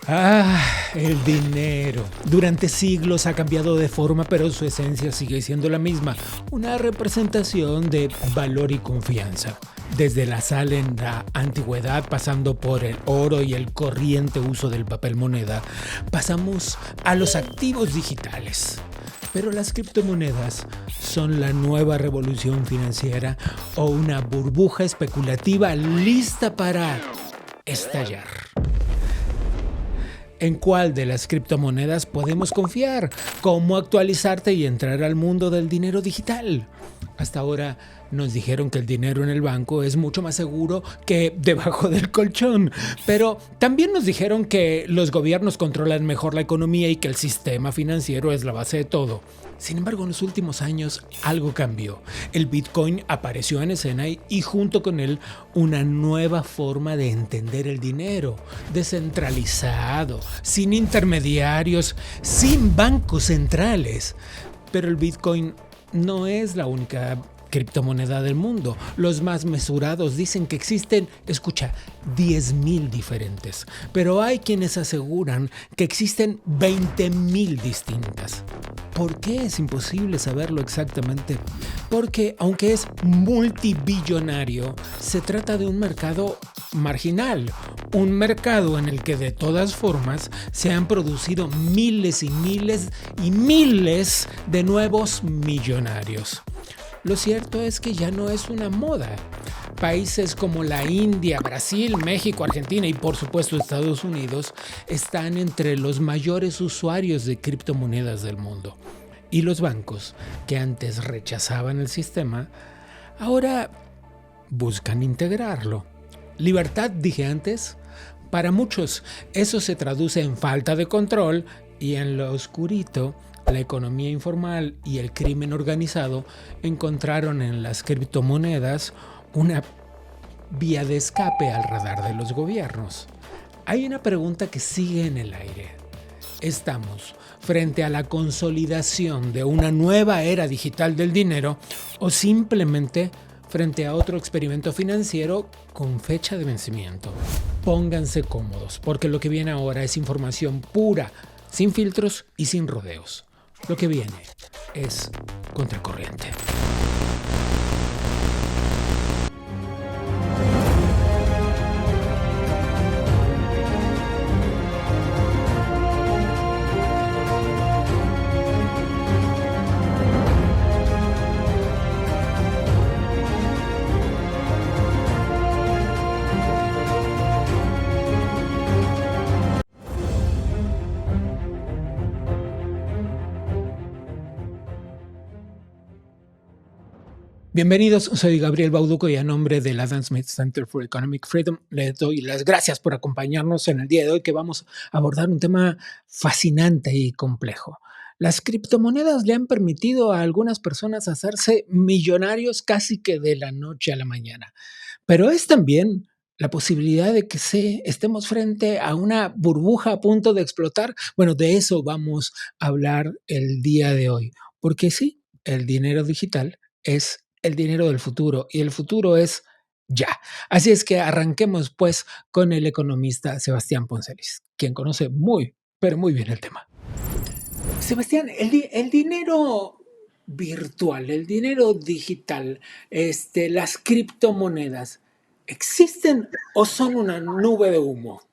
Ah, el dinero. Durante siglos ha cambiado de forma, pero su esencia sigue siendo la misma. Una representación de valor y confianza. Desde la sal en la antigüedad, pasando por el oro y el corriente uso del papel moneda, pasamos a los activos digitales. Pero las criptomonedas son la nueva revolución financiera o una burbuja especulativa lista para estallar. ¿En cuál de las criptomonedas podemos confiar? ¿Cómo actualizarte y entrar al mundo del dinero digital? Hasta ahora nos dijeron que el dinero en el banco es mucho más seguro que debajo del colchón, pero también nos dijeron que los gobiernos controlan mejor la economía y que el sistema financiero es la base de todo. Sin embargo, en los últimos años algo cambió. El Bitcoin apareció en escena y junto con él una nueva forma de entender el dinero, descentralizado, sin intermediarios, sin bancos centrales. Pero el Bitcoin no es la única criptomoneda del mundo. Los más mesurados dicen que existen, escucha, 10,000 diferentes. Pero hay quienes aseguran que existen 20,000 distintas. ¿Por qué es imposible saberlo exactamente? Porque aunque es multibillonario, se trata de un mercado marginal, un mercado en el que de todas formas se han producido miles y miles y miles de nuevos millonarios. Lo cierto es que ya no es una moda. Países como la India, Brasil, México, Argentina y por supuesto Estados Unidos están entre los mayores usuarios de criptomonedas del mundo. Y los bancos, que antes rechazaban el sistema, ahora buscan integrarlo. Libertad, dije antes. Para muchos eso se traduce en falta de control y en lo oscurito, la economía informal y el crimen organizado encontraron en las criptomonedas una vía de escape al radar de los gobiernos. Hay una pregunta que sigue en el aire. ¿Estamos frente a la consolidación de una nueva era digital del dinero o simplemente frente a otro experimento financiero con fecha de vencimiento? Pónganse cómodos, porque lo que viene ahora es información pura, sin filtros y sin rodeos. Lo que viene es contracorriente. Bienvenidos, soy Gabriel Bauduco y a nombre del Adam Smith Center for Economic Freedom les doy las gracias por acompañarnos en el día de hoy que vamos a abordar un tema fascinante y complejo. Las criptomonedas le han permitido a algunas personas hacerse millonarios casi que de la noche a la mañana, pero es también la posibilidad de que estemos frente a una burbuja a punto de explotar. Bueno, de eso vamos a hablar el día de hoy, porque sí, el dinero digital es el dinero del futuro y el futuro es ya. Así es que arranquemos pues con el economista Sebastián Poncelis, quien conoce muy, pero muy bien el tema. Sebastián, el dinero virtual, el dinero digital, las criptomonedas, ¿existen o son una nube de humo?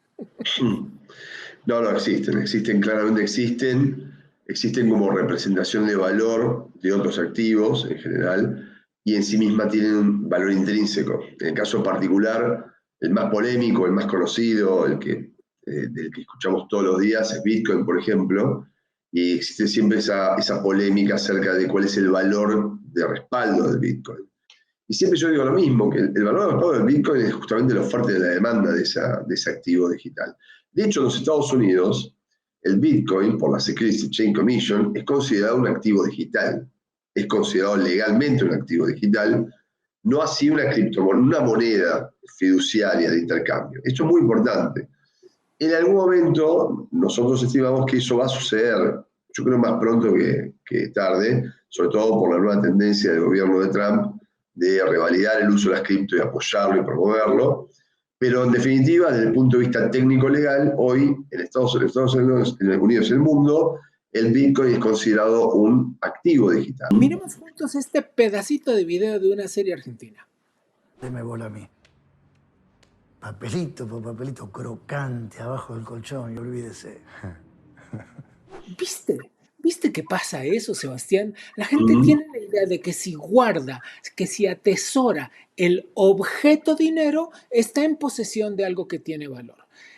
No, no existen, claramente existen como representación de valor de otros activos en general y en sí misma tienen un valor intrínseco. En el caso particular, el más polémico, el más conocido, del que escuchamos todos los días es Bitcoin, por ejemplo, y existe siempre esa polémica acerca de cuál es el valor de respaldo del Bitcoin. Y siempre yo digo lo mismo, que el valor de respaldo del Bitcoin es justamente la oferta y la demanda de ese activo digital. De hecho, en los Estados Unidos, el Bitcoin, por la Securities Exchange Commission, es considerado un activo digital. Es considerado legalmente un activo digital, no así una moneda fiduciaria de intercambio. Esto es muy importante. En algún momento, nosotros estimamos que eso va a suceder, yo creo más pronto que tarde, sobre todo por la nueva tendencia del gobierno de Trump de revalidar el uso de las cripto y apoyarlo y promoverlo. Pero en definitiva, desde el punto de vista técnico-legal, hoy en Estados Unidos, en y el mundo, el Bitcoin es considerado un activo digital. Miremos juntos este pedacito de video de una serie argentina. Deme bola a mí. Papelito por papelito crocante abajo del colchón y olvídese. ¿Viste qué pasa eso, Sebastián? La gente tiene la idea de que si guarda, que si atesora el objeto dinero, está en posesión de algo que tiene valor.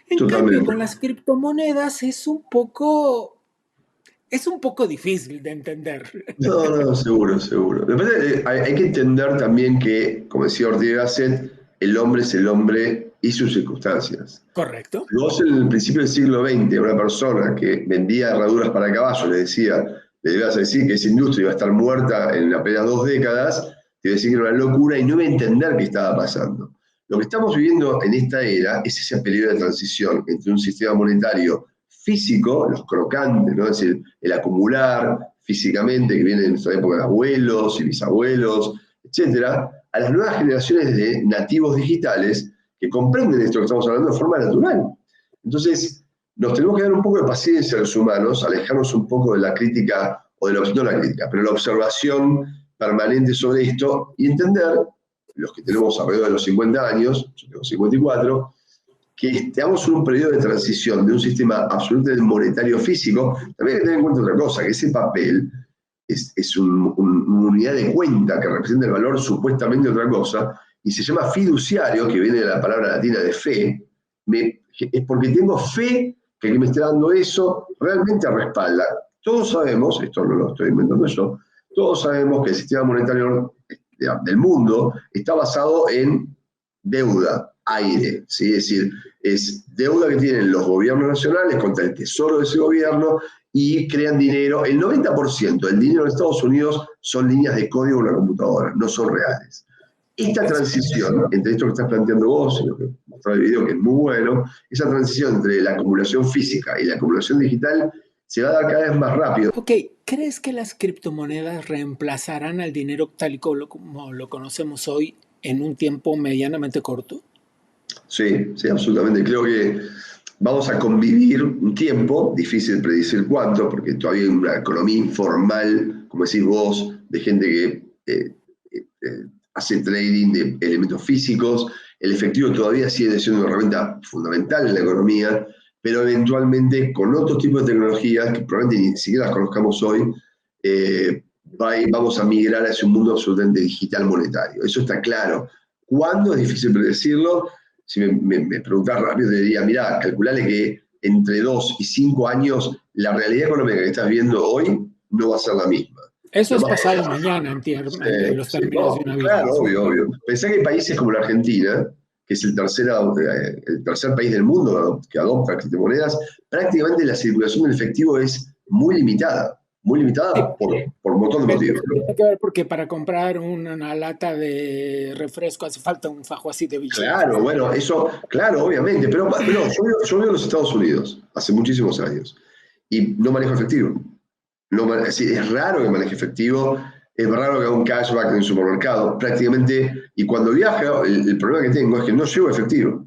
En cambio, con las criptomonedas es un poco difícil de entender. No, seguro. Después hay que entender también que, como decía Ortega Gasset, el hombre es el hombre y sus circunstancias. Correcto. Vos en el principio del siglo XX, una persona que vendía herraduras para caballos, le ibas a decir que esa industria iba a estar muerta en apenas 2 décadas, te iba a decir que era una locura y no iba a entender qué estaba pasando. Lo que estamos viviendo en esta era es ese periodo de transición entre un sistema monetario físico, los crocantes, ¿no? Es decir, el acumular físicamente, que viene de nuestra época de abuelos y bisabuelos, etcétera, a las nuevas generaciones de nativos digitales que comprenden esto que estamos hablando de forma natural. Entonces, nos tenemos que dar un poco de paciencia a los humanos, alejarnos un poco de la crítica, o de no la crítica, pero la observación permanente sobre esto y entender, los que tenemos alrededor de los 50 años, yo tengo 54, que estamos en un periodo de transición de un sistema absolutamente monetario físico. También hay que tener en cuenta otra cosa, que ese papel es una unidad de cuenta que representa el valor supuestamente de otra cosa, y se llama fiduciario, que viene de la palabra latina de fe, es porque tengo fe que el que me esté dando eso realmente respalda. Todos sabemos, esto no lo estoy inventando yo, todos sabemos que el sistema monetario del mundo está basado en deuda, aire, ¿sí? Es decir, es deuda que tienen los gobiernos nacionales contra el tesoro de ese gobierno y crean dinero. El 90% del dinero de Estados Unidos son líneas de código en una computadora, no son reales. Esta transición entre esto que estás planteando vos, y lo que mostró el video, que es muy bueno, esa transición entre la acumulación física y la acumulación digital se va a dar cada vez más rápido. Ok, ¿crees que las criptomonedas reemplazarán al dinero tal y como lo conocemos hoy en un tiempo medianamente corto? Sí, absolutamente. Creo que vamos a convivir un tiempo, difícil predecir cuánto, porque todavía hay una economía informal, como decís vos, de gente que hace trading de elementos físicos. El efectivo todavía sigue siendo una herramienta fundamental en la economía, pero eventualmente con otros tipos de tecnologías que probablemente ni siquiera las conozcamos hoy, vamos a migrar hacia un mundo absolutamente digital monetario. Eso está claro. ¿Cuándo? Es difícil predecirlo. Si me preguntás rápido, te diría, mirá, calculale que entre 2 y 5 años la realidad económica que estás viendo hoy no va a ser la misma. Eso es pasado mañana en los términos de una vida. Claro, obvio. Pensá que hay países como la Argentina, que es el tercer país del mundo que adopta criptomonedas, prácticamente la circulación del efectivo es muy limitada por un montón de motivos. Tiene que ver porque para comprar una lata de refresco hace falta un fajo así de billetes. Claro, bueno, eso, claro, obviamente, pero yo vivo en los Estados Unidos hace muchísimos años y no manejo efectivo. Es raro que maneje efectivo, es raro que haga un cashback en un supermercado, prácticamente, y cuando viajo, el problema que tengo es que no llevo efectivo.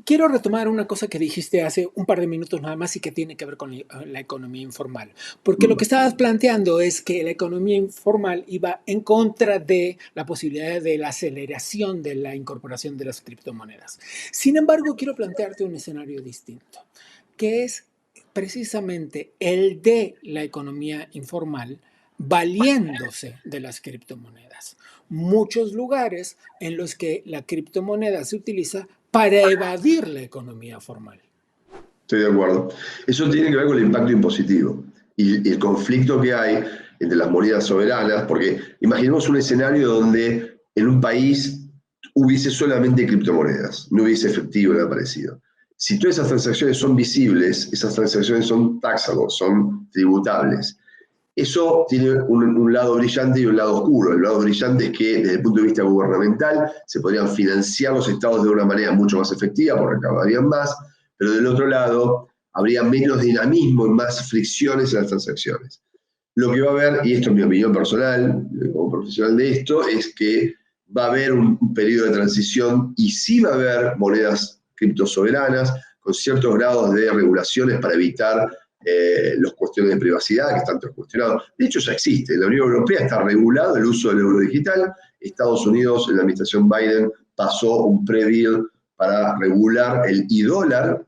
Quiero retomar una cosa que dijiste hace un par de minutos nada más y que tiene que ver con la economía informal. Porque lo que estabas planteando es que la economía informal iba en contra de la posibilidad de la aceleración de la incorporación de las criptomonedas. Sin embargo, quiero plantearte un escenario distinto, que es precisamente el de la economía informal valiéndose de las criptomonedas. Muchos lugares en los que la criptomoneda se utiliza para evadir la economía formal. Estoy de acuerdo. Eso tiene que ver con el impacto impositivo y el conflicto que hay entre las monedas soberanas, porque imaginemos un escenario donde en un país hubiese solamente criptomonedas, no hubiese efectivo nada parecido. Si todas esas transacciones son visibles, esas transacciones son taxables, son tributables. Eso tiene un lado brillante y un lado oscuro. El lado brillante es que desde el punto de vista gubernamental se podrían financiar los estados de una manera mucho más efectiva porque recaudarían más, pero del otro lado habría menos dinamismo y más fricciones en las transacciones. Lo que va a haber, y esto es mi opinión personal, como profesional de esto, es que va a haber un periodo de transición y sí va a haber monedas criptosoberanas con ciertos grados de regulaciones para evitar las cuestiones de privacidad que están tan cuestionados. De hecho, ya existe. En la Unión Europea está regulado el uso del euro digital. Estados Unidos, en la administración Biden, pasó un pre-bill para regular el e-dólar.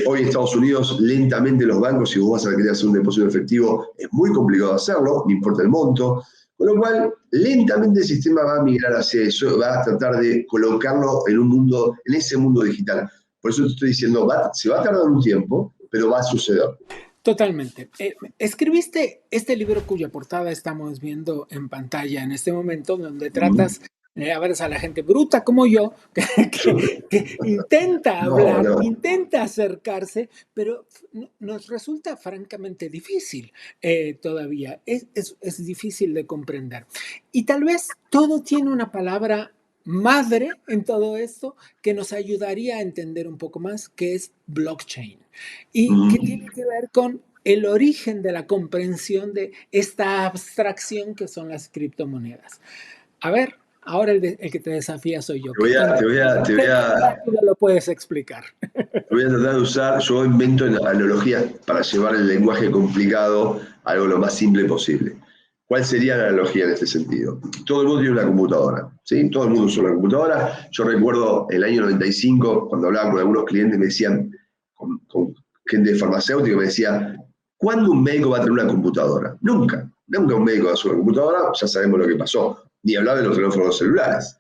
Hoy en Estados Unidos, lentamente los bancos, si vos vas a querer hacer un depósito efectivo, es muy complicado hacerlo, no importa el monto. Con lo cual, lentamente el sistema va a migrar hacia eso, va a tratar de colocarlo en un mundo, en ese mundo digital. Por eso te estoy diciendo, se va a tardar un tiempo, pero va a suceder. Totalmente. Escribiste este libro cuya portada estamos viendo en pantalla en este momento, donde tratas a ver a la gente bruta como yo, que intenta hablar, intenta acercarse, pero nos resulta francamente difícil todavía. Es difícil de comprender. Y tal vez todo tiene una palabra madre en todo esto que nos ayudaría a entender un poco más, que es blockchain. Y que tiene que ver con el origen de la comprensión de esta abstracción que son las criptomonedas. A ver, ahora el que te desafía soy yo. ¿Qué rápido lo puedes explicar? Voy a tratar de usar, yo invento analogías para llevar el lenguaje complicado a algo lo más simple posible. ¿Cuál sería la analogía en este sentido? Todo el mundo tiene una computadora, ¿sí? Todo el mundo usa una computadora. Yo recuerdo el año 95, cuando hablaba con algunos clientes, me decían, con gente farmacéutica, me decía, ¿cuándo un médico va a tener una computadora? Nunca. Nunca un médico va a hacer una computadora, ya sabemos lo que pasó. Ni hablar de los teléfonos celulares.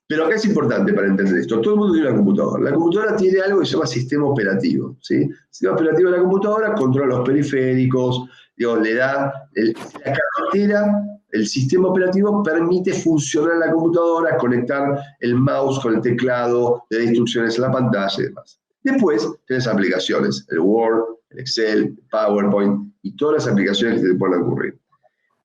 Pero acá es importante para entender esto. Todo el mundo tiene una computadora. La computadora tiene algo que se llama sistema operativo, ¿sí? El sistema operativo de la computadora controla los periféricos, le da la cartera. El sistema operativo permite funcionar la computadora, conectar el mouse con el teclado, le da instrucciones en la pantalla y demás. Después tenés aplicaciones, el Word, el Excel, el PowerPoint y todas las aplicaciones que te puedan ocurrir.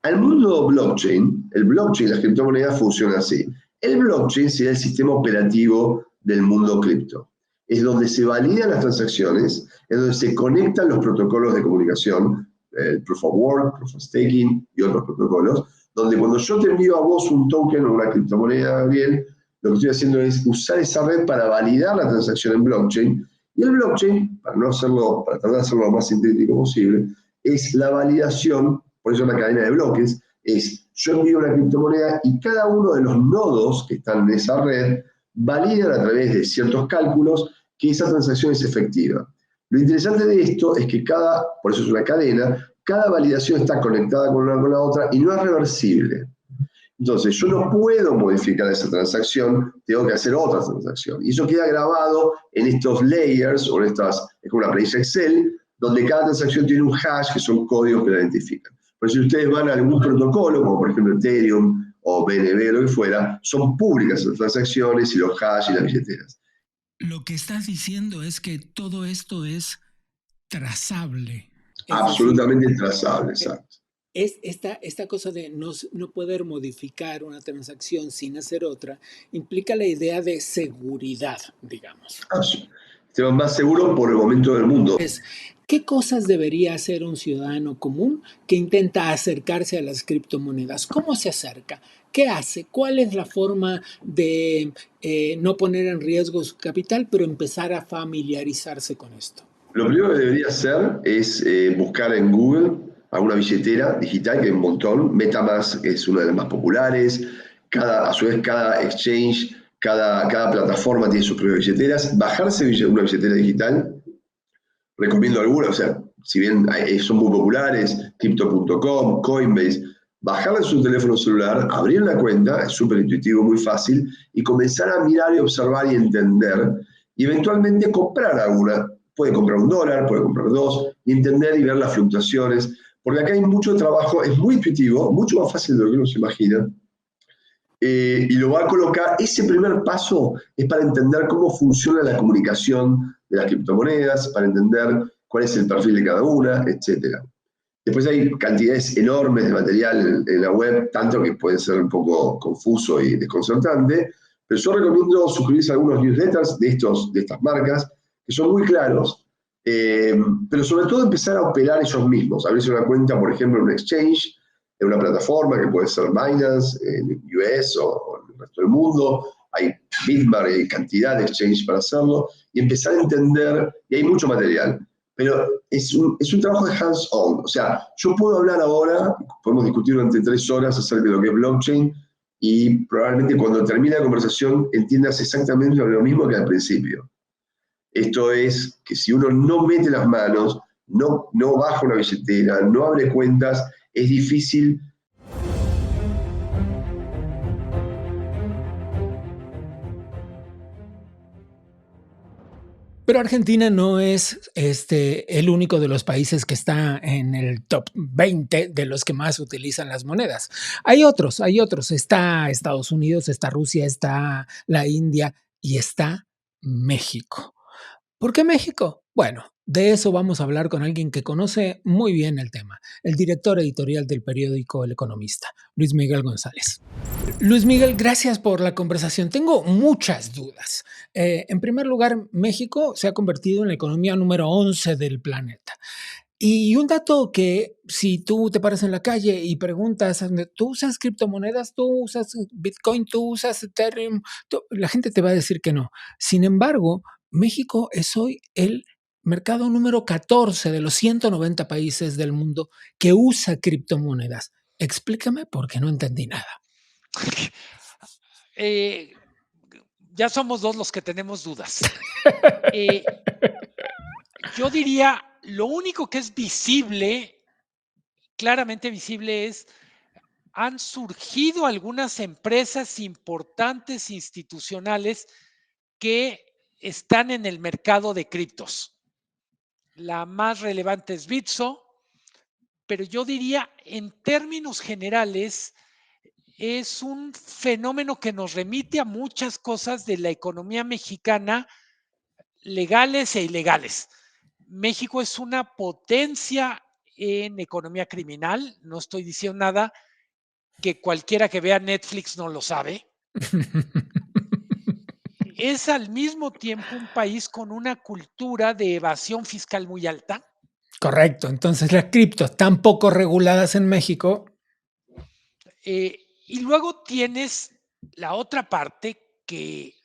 Al mundo blockchain, las criptomonedas funcionan así. El blockchain sería el sistema operativo del mundo cripto. Es donde se validan las transacciones, es donde se conectan los protocolos de comunicación, el Proof of Work, Proof of Staking y otros protocolos, donde cuando yo te envío a vos un token o una criptomoneda, Gabriel, lo que estoy haciendo es usar esa red para validar la transacción en blockchain. Y el blockchain, para tratar de hacerlo lo más sintético posible, es la validación, por eso es una cadena de bloques, es yo envío una criptomoneda y cada uno de los nodos que están en esa red validan a través de ciertos cálculos que esa transacción es efectiva. Lo interesante de esto es que por eso es una cadena, cada validación está conectada con la otra y no es reversible. Entonces, yo no puedo modificar esa transacción, tengo que hacer otra transacción. Y eso queda grabado en estos layers, o en es como una planilla Excel, donde cada transacción tiene un hash, que son códigos que la identifican. Pero si ustedes van a algún protocolo, como por ejemplo Ethereum o BNB, lo que fuera, son públicas las transacciones y los hash y las billeteras. Lo que estás diciendo es que todo esto es trazable. Absolutamente trazable, exacto. Es esta cosa de no poder modificar una transacción sin hacer otra, implica la idea de seguridad, digamos. Sistema más seguro por el momento del mundo. ¿Qué cosas debería hacer un ciudadano común que intenta acercarse a las criptomonedas? ¿Cómo se acerca? ¿Qué hace? ¿Cuál es la forma de no poner en riesgo su capital, pero empezar a familiarizarse con esto? Lo primero que debería hacer es buscar en Google alguna billetera digital, que hay un montón. MetaMask es una de las más populares. A su vez, cada exchange, cada plataforma tiene sus propias billeteras. Bajarse una billetera digital, recomiendo algunas, o sea, si bien son muy populares, Crypto.com, Coinbase, bajarla en su teléfono celular, abrir la cuenta, es súper intuitivo, muy fácil, y comenzar a mirar y observar y entender, y eventualmente comprar alguna. Puede comprar $1, puede comprar 2, y entender y ver las fluctuaciones, porque acá hay mucho trabajo, es muy intuitivo, mucho más fácil de lo que uno se imagina, y lo va a colocar. Ese primer paso es para entender cómo funciona la comunicación de las criptomonedas, para entender cuál es el perfil de cada una, etc. Después hay cantidades enormes de material en la web, tanto que puede ser un poco confuso y desconcertante, pero yo recomiendo suscribirse a algunos newsletters de estas marcas, que son muy claros, pero sobre todo empezar a operar ellos mismos, abrirse una cuenta, por ejemplo, en un exchange, en una plataforma que puede ser Binance en US o en el resto del mundo. Hay Bitmart, hay cantidad de exchange para hacerlo y empezar a entender, y hay mucho material, pero es un trabajo de hands-on. O sea, yo puedo hablar ahora, podemos discutir durante 3 horas acerca de lo que es blockchain y probablemente cuando termine la conversación entiendas exactamente lo mismo que al principio. Esto es que si uno no mete las manos, no baja una billetera, no abre cuentas, es difícil. Pero Argentina no es el único de los países que está en el top 20 de los que más utilizan las monedas. Hay otros, hay otros. Está Estados Unidos, está Rusia, está la India y está México. ¿Por qué México? Bueno, de eso vamos a hablar con alguien que conoce muy bien el tema, el director editorial del periódico El Economista, Luis Miguel González. Luis Miguel, gracias por la conversación. Tengo muchas dudas. En primer lugar, México se ha convertido en la economía número 11 del planeta. Y un dato que si tú te paras en la calle y preguntas, ¿tú usas criptomonedas? ¿Tú usas Bitcoin? ¿Tú usas Ethereum? La gente te va a decir que no. Sin embargo, México es hoy el mercado número 14 de los 190 países del mundo que usa criptomonedas. Explícame porque no entendí nada. Ya somos dos los que tenemos dudas. Yo diría, lo único que es visible, claramente visible, han surgido algunas empresas importantes institucionales que están en el mercado de criptos. La más relevante es Bitso, pero yo diría, en términos generales, es un fenómeno que nos remite a muchas cosas de la economía mexicana, legales e ilegales. México es una potencia en economía criminal, no estoy diciendo nada que cualquiera que vea Netflix no lo sabe. Es al mismo tiempo un país con una cultura de evasión fiscal muy alta. Correcto. Entonces las criptos tan poco reguladas en México. Y luego tienes la otra parte que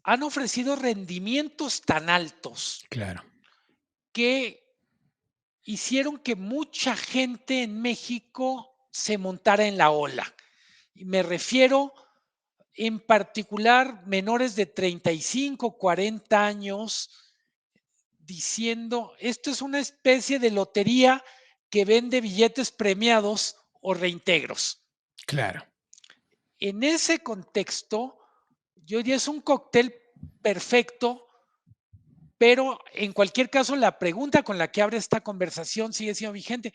han ofrecido rendimientos tan altos Claro. que hicieron que mucha gente en México se montara en la ola. Y me refiero en particular menores de 35, 40 años diciendo, esto es una especie de lotería que vende billetes premiados o reintegros. Claro. En ese contexto, yo diría es un cóctel perfecto, pero en cualquier caso, la pregunta con la que abre esta conversación sigue siendo vigente.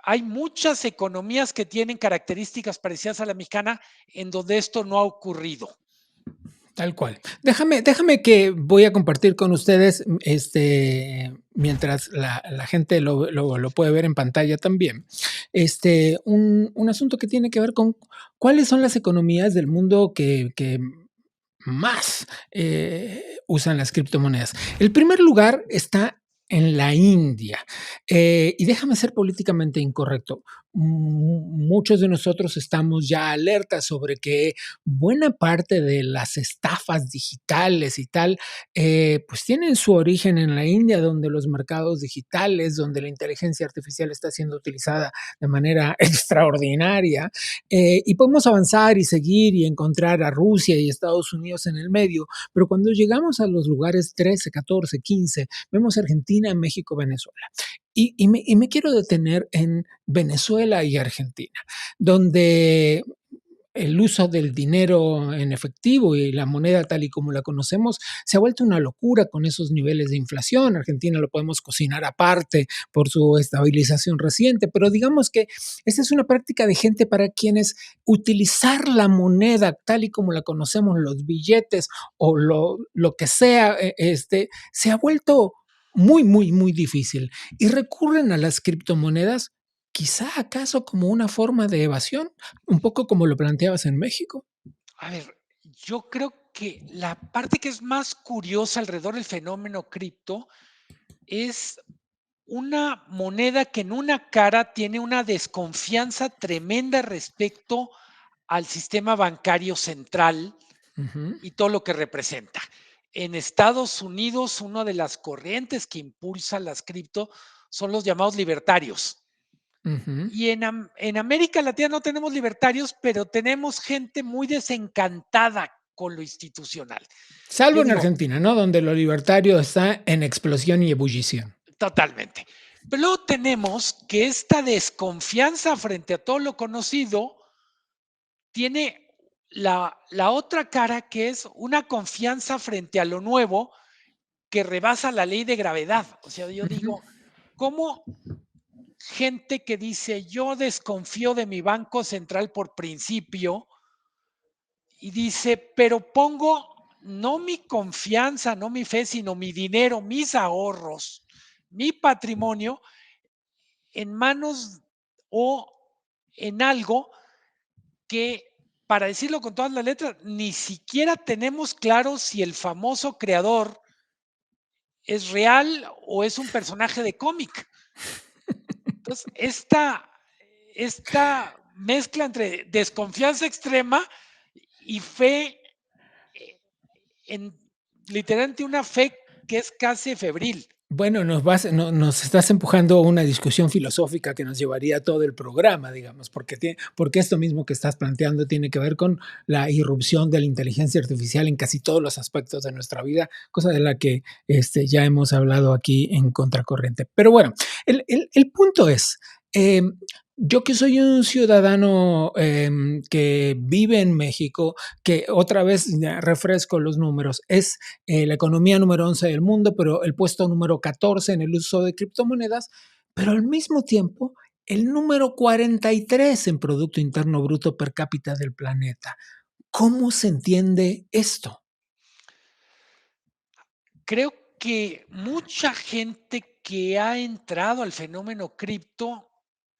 Hay muchas economías que tienen características parecidas a la mexicana en donde esto no ha ocurrido. Tal cual. Déjame que voy a compartir con ustedes, mientras la gente lo puede ver en pantalla también, un asunto que tiene que ver con cuáles son las economías del mundo que más usan las criptomonedas. El primer lugar está en la India. Y déjame ser políticamente incorrecto. Muchos de nosotros estamos ya alertas sobre que buena parte de las estafas digitales y tal, pues tienen su origen en la India, donde los mercados digitales, donde la inteligencia artificial está siendo utilizada de manera extraordinaria. Y podemos avanzar y seguir y encontrar a Rusia y Estados Unidos en el medio, pero cuando llegamos a los lugares 13, 14, 15, vemos Argentina, México, Venezuela. Y me quiero detener en Venezuela y Argentina, donde el uso del dinero en efectivo y la moneda tal y como la conocemos se ha vuelto una locura con esos niveles de inflación. Argentina lo podemos cocinar aparte por su estabilización reciente, pero digamos que esta es una práctica de gente para quienes utilizar la moneda tal y como la conocemos, los billetes o lo que sea, se ha vuelto muy, muy, muy difícil y recurren a las criptomonedas quizá acaso como una forma de evasión, un poco como lo planteabas en México. A ver, yo creo que la parte que es más curiosa alrededor del fenómeno cripto es una moneda que en una cara tiene una desconfianza tremenda respecto al sistema bancario central Ujú, y todo lo que representa. En Estados Unidos, una de las corrientes que impulsa las cripto son los llamados libertarios. ujú. Y en América Latina no tenemos libertarios, pero tenemos gente muy desencantada con lo institucional. Salvo Yo en digo, Argentina, ¿no? Donde lo libertario está en explosión y ebullición. totalmente. Pero luego tenemos que esta desconfianza frente a todo lo conocido tiene la otra cara que es una confianza frente a lo nuevo que rebasa la ley de gravedad. O sea, yo Ujú. digo, ¿cómo gente que dice yo desconfío de mi banco central por principio y dice, pero pongo no mi confianza, no mi fe, sino mi dinero, mis ahorros, mi patrimonio en manos o en algo que, para decirlo con todas las letras, ni siquiera tenemos claro si el famoso creador es real o es un personaje de cómic? Entonces, esta mezcla entre desconfianza extrema y fe, eh, en literalmente una fe que es casi febril. Bueno, nos estás empujando a una discusión filosófica que nos llevaría todo el programa, digamos, porque esto mismo que estás planteando tiene que ver con la irrupción de la inteligencia artificial en casi todos los aspectos de nuestra vida, cosa de la que ya hemos hablado aquí en Contracorriente. Pero bueno, el punto es, eh, yo que soy un ciudadano que vive en México, que otra vez ya refresco los números, es la economía número 11 del mundo, pero el puesto número 14 en el uso de criptomonedas, pero al mismo tiempo el número 43 en Producto Interno Bruto per cápita del planeta. ¿Cómo se entiende esto? Creo que mucha gente que ha entrado al fenómeno cripto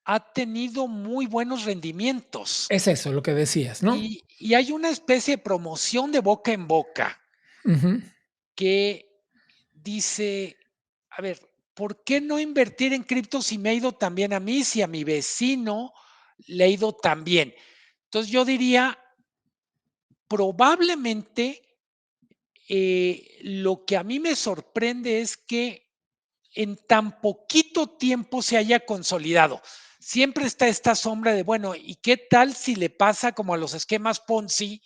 ha tenido muy buenos rendimientos Es eso lo que decías, ¿no? y hay una especie de promoción de boca en boca Ujú. que dice, a ver, ¿por qué no invertir en cripto si me ha ido tan bien a mí, si a mi vecino le ha ido tan bien? Entonces yo diría, probablemente lo que a mí me sorprende es que en tan poquito tiempo se haya consolidado. Siempre está esta sombra de, bueno, ¿y qué tal si le pasa como a los esquemas Ponzi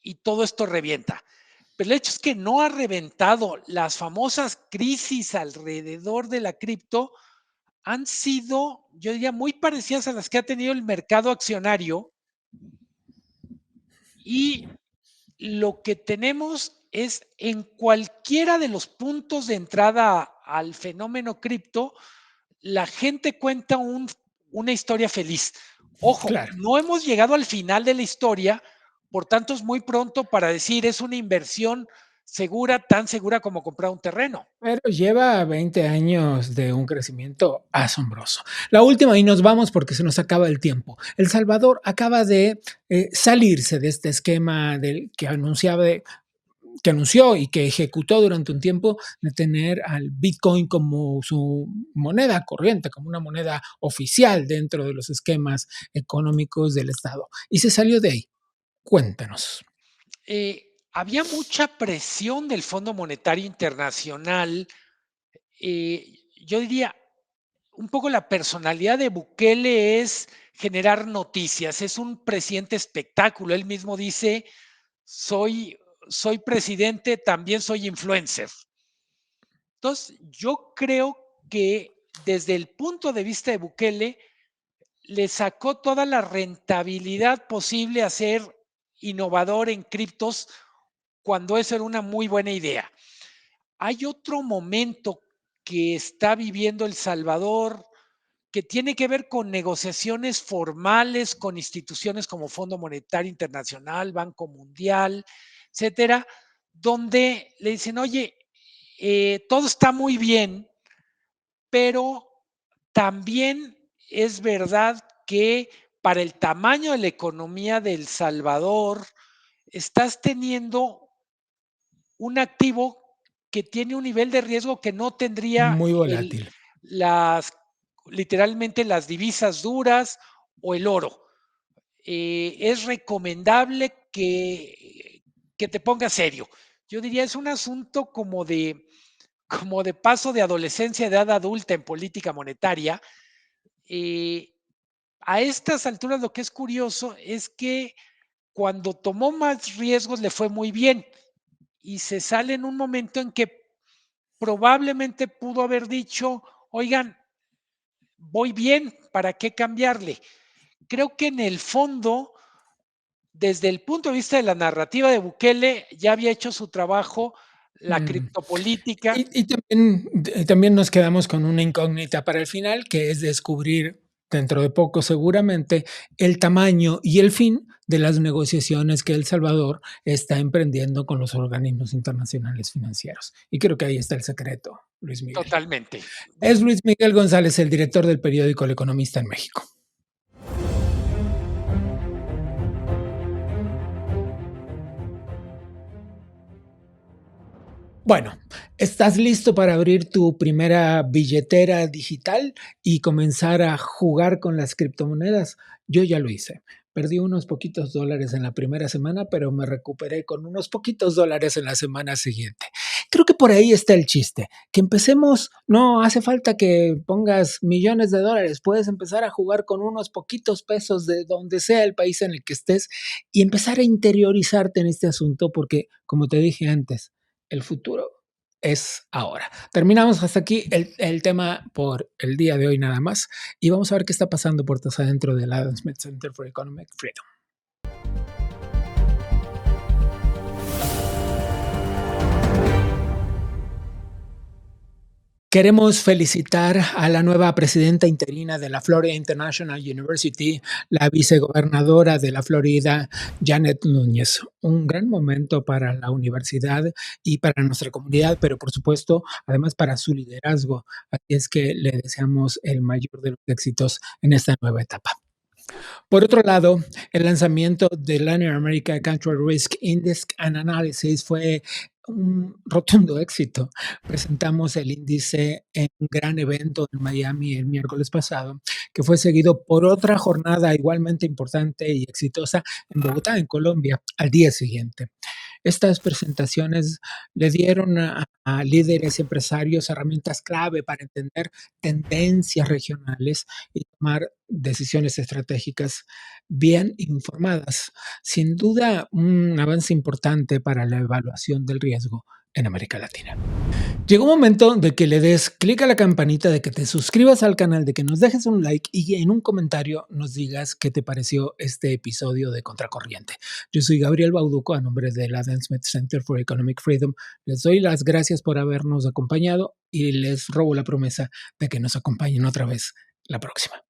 y todo esto revienta? Pero el hecho es que no ha reventado. Las famosas crisis alrededor de la cripto han sido, yo diría, muy parecidas a las que ha tenido el mercado accionario y lo que tenemos es en cualquiera de los puntos de entrada al fenómeno cripto, la gente cuenta una historia feliz. Ojo, Claro. no hemos llegado al final de la historia, por tanto es muy pronto para decir es una inversión segura, tan segura como comprar un terreno. Pero lleva 20 años de un crecimiento asombroso. La última, y nos vamos porque se nos acaba el tiempo. El Salvador acaba de salirse de este esquema que anunció y que ejecutó durante un tiempo de tener al Bitcoin como su moneda corriente, como una moneda oficial dentro de los esquemas económicos del Estado. Y se salió de ahí. Cuéntanos. Había mucha presión del Fondo Monetario Internacional. Yo diría, un poco la personalidad de Bukele es generar noticias, es un presidente espectáculo. Él mismo dice, soy, soy presidente, también soy influencer. Entonces, yo creo que desde el punto de vista de Bukele, le sacó toda la rentabilidad posible a ser innovador en criptos cuando eso era una muy buena idea. Hay otro momento que está viviendo El Salvador que tiene que ver con negociaciones formales con instituciones como Fondo Monetario Internacional, Banco Mundial, etcétera, donde le dicen, oye, todo está muy bien, pero también es verdad que para el tamaño de la economía de El Salvador, estás teniendo un activo que tiene un nivel de riesgo que no tendría Muy volátil. las, literalmente las divisas duras o el oro. Es recomendable que te pongas serio. Yo diría, es un asunto como de paso de adolescencia a edad adulta en política monetaria. Eh, a estas alturas lo que es curioso es que cuando tomó más riesgos le fue muy bien y se sale en un momento en que probablemente pudo haber dicho, oigan, voy bien, ¿para qué cambiarle? Creo que en el fondo, desde el punto de vista de la narrativa de Bukele, ya había hecho su trabajo, la Mm. criptopolítica. También nos quedamos con una incógnita para el final, que es descubrir dentro de poco seguramente el tamaño y el fin de las negociaciones que El Salvador está emprendiendo con los organismos internacionales financieros. Y creo que ahí está el secreto, Luis Miguel. Totalmente. Es Luis Miguel González, el director del periódico El Economista en México. Bueno, ¿estás listo para abrir tu primera billetera digital y comenzar a jugar con las criptomonedas? Yo ya lo hice. Perdí unos poquitos dólares en la primera semana, pero me recuperé con unos poquitos dólares en la semana siguiente. Creo que por ahí está el chiste, que empecemos, no hace falta que pongas millones de dólares, puedes empezar a jugar con unos poquitos pesos de donde sea el país en el que estés y empezar a interiorizarte en este asunto porque, como te dije antes, el futuro es ahora. Terminamos hasta aquí el tema por el día de hoy nada más y vamos a ver qué está pasando puertas adentro del Adam Smith Center for Economic Freedom. Queremos felicitar a la nueva presidenta interina de la Florida International University, la vicegobernadora de la Florida, Janet Núñez. Un gran momento para la universidad y para nuestra comunidad, pero por supuesto, además para su liderazgo. Así es que le deseamos el mayor de los éxitos en esta nueva etapa. Por otro lado, el lanzamiento del Linear America Country Risk Index and Analysis fue un rotundo éxito. Presentamos el índice en un gran evento en Miami el miércoles pasado, que fue seguido por otra jornada igualmente importante y exitosa en Bogotá, en Colombia, al día siguiente. Estas presentaciones le dieron a líderes y empresarios herramientas clave para entender tendencias regionales y tomar decisiones estratégicas bien informadas. Sin duda, un avance importante para la evaluación del riesgo en América Latina. Llegó un momento de que le des clic a la campanita, de que te suscribas al canal, de que nos dejes un like y en un comentario nos digas qué te pareció este episodio de Contracorriente. Yo soy Gabriel Bauduco, a nombre del Adam Smith Center for Economic Freedom. Les doy las gracias por habernos acompañado y les robo la promesa de que nos acompañen otra vez la próxima.